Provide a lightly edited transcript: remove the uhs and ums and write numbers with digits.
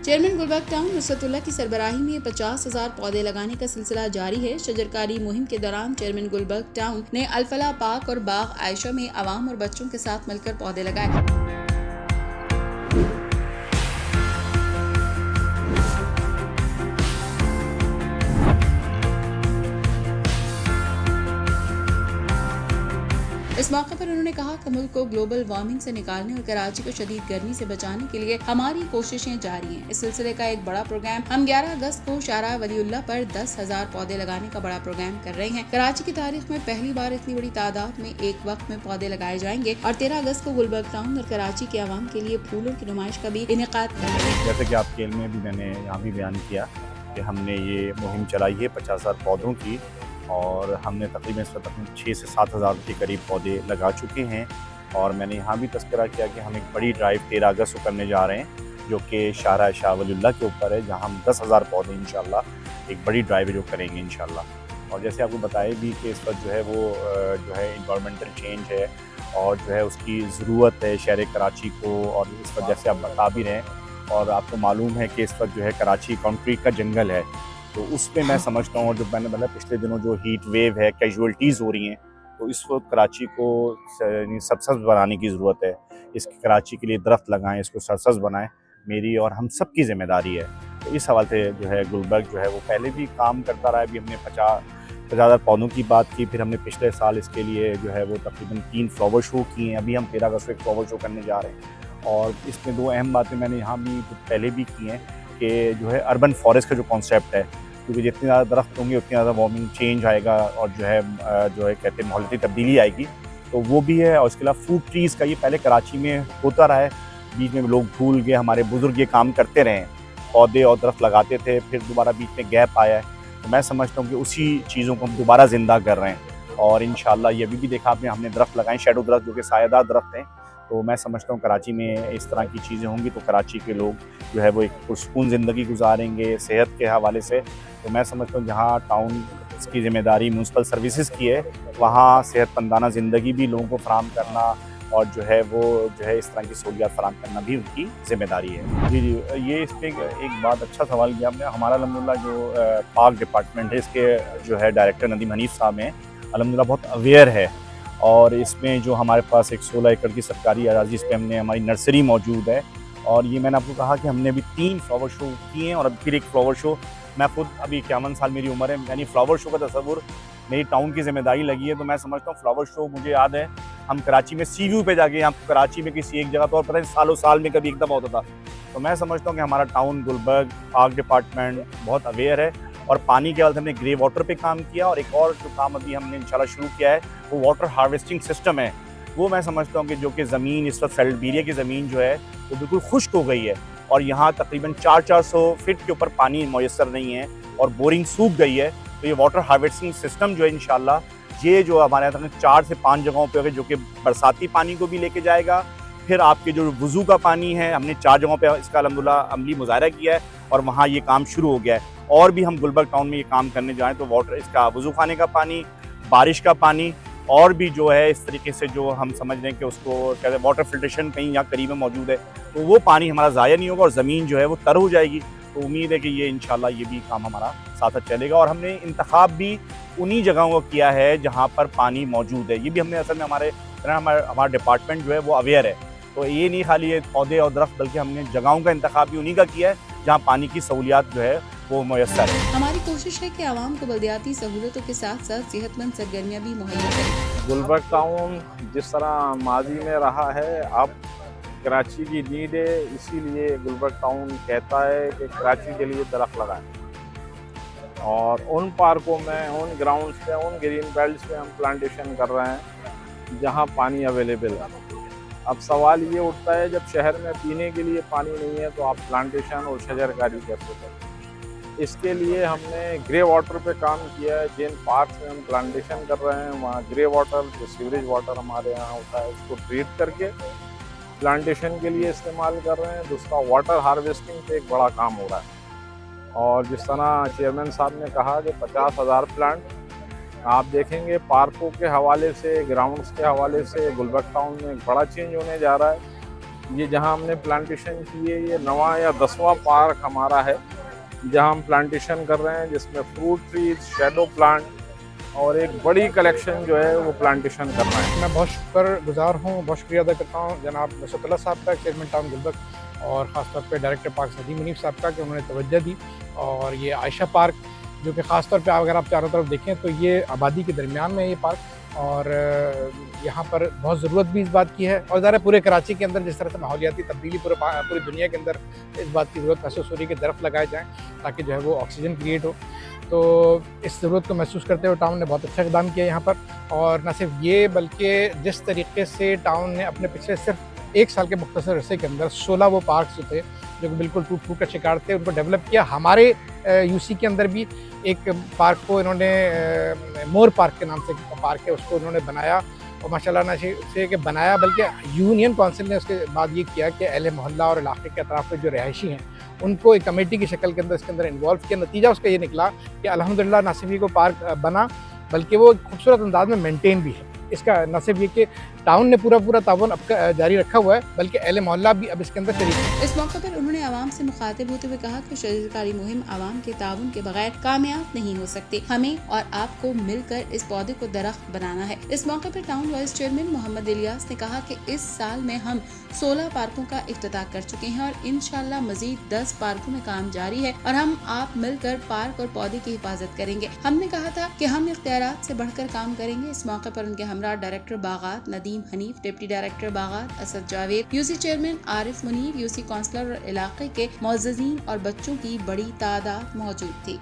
Chairman Gulberg town नुसरतुल्ला की सरबराही में 50,000 पौधे लगाने का सिलसिला जारी है। शजरकारी मुहिम के दौरान चेयरमैन गुलबर्ग टाउन ने अल-फलाह पार्क और बाग आयशा में आवाम और बच्चों के साथ मिलकर पौधे लगाए। इस मौके पर उन्होंने कहा कि मुल्क को ग्लोबल वार्मिंग से निकालने और कराची को शदीद गर्मी से बचाने के लिए हमारी कोशिशें जारी हैं। इस सिलसिले का एक बड़ा प्रोग्राम हम 11 अगस्त को शाहरा वलीउल्लाह पर 10,000 पौधे लगाने का बड़ा प्रोग्राम कर रहे हैं। कराची की तारीख में पहली बार इतनी बड़ी तादाद में एक वक्त में पौधे लगाए जाएंगे और 13 अगस्त को गुलबर्ग टाउन और कराची के आवाम के लिए फूलों की नुमाइश का भी इनेकाद करेंगे। जैसे कि आपके इल्म में भी मैंने यहाँ भी बयान किया कि हमने ये मुहिम चलाई है 50,000 पौधों की, और हमने तकरीबन 6 से 7,000 के करीब पौधे लगा चुके हैं। और मैंने यहाँ भी तज़किरा किया कि हम एक बड़ी ड्राइव 13 अगस्त को करने जा रहे हैं जो कि शाहरा शाह वलीउल्लाह के ऊपर है, जहाँ हम 10,000 पौधे इंशाल्लाह एक बड़ी ड्राइव जो करेंगे इंशाल्लाह। और जैसे आपको बताया भी कि इस वक्त जो है वो जो है इन्वायरमेंटल चेंज है और जो है उसकी ज़रूरत है शहर कराची को। और इस वक्त जैसे आप बता भी रहे हैं और आपको मालूम है कि इस वक्त जो है कराची कंक्रीट का जंगल है, तो उसमें मैं समझता हूँ जो मैंने मतलब पिछले दिनों जो हीट वेव है, कैजुअल्टीज़ हो रही हैं, तो इस वक्त कराची को सरसब्ज़ बनाने की ज़रूरत है। इसकी कराची के लिए दरख्त लगाएं, इसको सरसब्ज़ बनाएं, मेरी और हम सब की ज़िम्मेदारी है। तो इस हवाले से जो है गुलबर्ग जो है वो पहले भी काम करता रहा है। अभी हमने 50,000 पौधों की बात की, फिर हमने पिछले साल इसके लिए जो है वो तकरीबन 3 फ्लावर शो किए हैं। अभी हम 13 अगस्त को एक फ्लावर शो करने जा रहे हैं। और इसमें 2 अहम बातें मैंने यहाँ भी पहले भी की हैं कि जो है अर्बन फॉरेस्ट का जो कॉन्सेप्ट है, क्योंकि जितने ज़्यादा दरख्त होंगे उतनी ज़्यादा वार्मिंग चेंज आएगा और जो है कहते हैं माहौलियाती तब्दीली आएगी, तो वो भी है। और उसके अलावा फ्रूट ट्रीज़ का ये पहले कराची में होता रहा है, बीच में लोग भूल गए, हमारे बुज़ुर्ग ये काम करते रहे, पौधे और दरख्त लगाते थे, फिर दोबारा बीच में गैप आया है। तो मैं समझता हूँ कि उसी चीज़ों को हम दोबारा ज़िंदा कर रहे हैं। और इंशाल्लाह ये अभी भी देखा आपने, हमने दरख्त लगाए, शैडो दरख्त जो कि सायादार दरख्त हैं। तो मैं समझता हूँ कराची में इस तरह की चीज़ें होंगी तो कराची के लोग जो है वो एक पुरसकून ज़िंदगी गुजारेंगे सेहत के हवाले से। तो मैं समझता हूँ जहाँ टाउन की ज़िम्मेदारी म्यूनसिपल सर्विसेज की है, वहाँ सेहतमंदाना ज़िंदगी भी लोगों को फराहम करना और जो है वो जो है इस तरह की सहूलियात फराहम करना भी उनकी ज़िम्मेदारी है। जी जी, ये इस पर एक बात अच्छा सवाल किया आपने। हमारा अल्हम्दुलिल्लाह जो पार्क डिपार्टमेंट है, इसके जो है डायरेक्टर नदीम हनीफ साहब हैं, अल्हम्दुलिल्लाह बहुत अवेयर है। और इसमें जो हमारे पास एक 16 एकड़ की सरकारी अराज़ी, जिस पे हमने हमारी नर्सरी मौजूद है। और ये मैंने आपको कहा कि हमने अभी 3 फ्लावर शो किए हैं और अब फिर एक फ्लावर शो। मैं खुद अभी 51 साल मेरी उम्र है, यानी फ्लावर शो का तस्वुर मेरी टाउन की जिम्मेदारी लगी है। तो मैं समझता हूँ फ्लावर शो, मुझे याद है हम कराची में सी व्यू पे जाके, यहाँ कराची में किसी एक जगह तो और पता नहीं सालों साल में कभी एक दफ़ा होता था। तो मैं समझता हूँ कि हमारा टाउन गुलबर्ग पार्क डिपार्टमेंट बहुत अवेयर है। और पानी के बाद हमने ग्रे वाटर पे काम किया, और एक और जो काम अभी हमने इंशाल्लाह शुरू किया है वो वाटर हार्वेस्टिंग सिस्टम है। वो मैं समझता हूँ कि जो कि ज़मीन इस वक्त फेल्डबेरिया की ज़मीन जो है वो बिल्कुल खुश्क हो गई है और यहाँ तकरीबन 400 फीट के ऊपर पानी मैसर नहीं है और बोरिंग सूख गई है। तो ये वाटर हार्वेस्टिंग सिस्टम जो है इंशाल्लाह ये जो हमारे यहाँ 4 से 5 जगहों पे होगा, जो कि बरसाती पानी को भी लेके जाएगा। फिर आपके जो वज़ू का पानी है, हमने 4 जगहों पे इसका अल्हम्दुलिल्लाह अमली मुज़ाहरा किया है और वहाँ ये काम शुरू हो गया है। और भी हम गुलबर्ग टाउन में ये काम करने जाएँ तो वाटर, इसका वज़ू खाने का पानी, बारिश का पानी, और भी जो है इस तरीके से जो हम समझ रहे हैं कि उसको कहते हैं वाटर फिल्ट्रेशन कहीं यहाँ करीब में मौजूद है, तो वो पानी हमारा ज़ाया नहीं होगा और ज़मीन जो है वो तर हो जाएगी। तो उम्मीद है कि ये इंशाल्लाह ये भी काम हमारा साथ साथ चलेगा। और हमने इंतखाब भी उन्हीं जगहों को किया है जहाँ पर पानी मौजूद है। ये भी हमने असल में हमारा डिपार्टमेंट जो है वो अवेयर है। तो ये नहीं खाली ये पौधे और दरख्त, बल्कि हमने जगहों का इंतखाब भी उन्हीं का किया है जहाँ पानी की सहूलियात जो है वो मुयस्सर है। हमारी कोशिश है कि आवाम को बल्दियाती सहूलतों के साथ साथ सेहतमंद सरगर्मियाँ भी मुहैया करें। गुलबर्ग टाउन जिस तरह माजी में रहा है, अब कराची की नीड है, इसीलिए गुलबर्ग टाउन कहता है कि कराची के लिए दरख्त लगाएं। और उन पार्कों में, उन ग्राउंड्स पे, उन ग्रीन बेल्ट्स पे हम प्लांटेशन कर रहे हैं जहां पानी अवेलेबल है। अब सवाल ये उठता है, जब शहर में पीने के लिए पानी नहीं है तो आप प्लांटेशन और शजरकारी कैसे करें। इसके लिए हमने ग्रे वाटर पे काम किया है। जिन पार्क्स में हम प्लांटेशन कर रहे हैं वहाँ ग्रे वाटर, जो सीवरेज वाटर हमारे यहाँ होता है, उसको ट्रीट करके प्लांटेशन के लिए इस्तेमाल कर रहे हैं। उसका वाटर हार्वेस्टिंग पे एक बड़ा काम हो रहा है। और जिस तरह चेयरमैन साहब ने कहा कि 50,000 प्लांट, आप देखेंगे पार्कों के हवाले से, ग्राउंड्स के हवाले से गुलबर्ग टाउन में एक बड़ा चेंज होने जा रहा है। ये जहाँ हमने प्लांटेशन की है, ये 9वां या 10वां पार्क हमारा है जहाँ हम प्लांटेशन कर रहे हैं, जिसमें फ्रूट ट्रीज, शैडो प्लांट और एक बड़ी कलेक्शन जो है वो प्लांटेशन करना है। मैं बहुत शुक्रगुजार हूँ, बहुत शुक्रिया अदा करता हूँ जनाब नसरुल्लाह साहब का, चेयरमैन टाउन गुलबर्ग, और ख़ासतौर पे डायरेक्टर पार्क नदीम मुनीफ साहब का कि उन्होंने तवज्जो दी। और ये आयशा पार्क जो कि ख़ास तौर पे अगर आप चारों तरफ देखें तो ये आबादी के दरमियान में ये पार्क, और यहाँ पर बहुत ज़रूरत भी इस बात की है। और ज़रा पूरे कराची के अंदर जिस तरह से माहौलियाती तब्दीली पूरी दुनिया के अंदर इस बात की ज़रूरत महसूस हो रही है कि दरख्त लगाए जाएँ ताकि जो है वो ऑक्सीजन क्रिएट हो। तो इस ज़रूरत को महसूस करते हुए टाउन ने बहुत अच्छा इक़दाम किया यहाँ पर। और न सिर्फ ये बल्कि जिस तरीके से टाउन ने अपने पिछले सिर्फ 1 साल के मुख्तसर अरसे के अंदर 16 वो पार्क जो थे जो कि बिल्कुल टूट फूट का शिकार थे, उनको डेवलप किया। हमारे यूसी के अंदर भी एक पार्क को इन्होंने मोर पार्क के नाम से पार्क है, उसको इन्होंने बनाया और माशाल्लाह ना से कि बनाया, बल्कि यूनियन काउंसिल ने उसके बाद ये किया कि अहले मोहल्ला और इलाके के अतराफ़ के जो रहायशी हैं उनको एक कमेटी की शक्ल के अंदर इसके अंदर इन्वॉल्व किया। नतीजा उसका ये निकला कि अल्हम्दुलिल्लाह ना सिर्फ ये कोई पार्क बना बल्कि वो खूबसूरत अंदाज में मेंटेन भी है। इसका न सिर्फ ये कि टाउन ने पूरा ताउन अब जारी रखा हुआ है बल्कि अहले मोहल्ला भी अब इसके अंदर शरीक है। इस मौके पर उन्होंने आवाम से मुखातिब होते हुए कहा कि शजरकारी मुहिम आवाम के ताउन के बगैर कामयाब नहीं हो सकती। हमें और आपको मिलकर इस पौधे को दरख्त बनाना है। इस मौके पर town vice chairman Mohammad Ilyas ने कहा कि इस साल में हम 16 पार्कों का इफ्तिताह कर चुके हैं और इंशाल्लाह मजीद 10 पार्कों में काम जारी है और हम आप मिलकर पार्क और पौधे की हिफाजत करेंगे। हमने कहा था कि हम इख्तियारात से बढ़कर काम करेंगे। इस मौके पर उनके हमरा डायरेक्टर बागात नदीम हनीफ, डिप्टी डायरेक्टर बागात Asad Javed, UC chairman Arif Munir, UC councillor और इलाके के मुअज़्ज़िज़ीन और बच्चों की बड़ी तादाद मौजूद थी।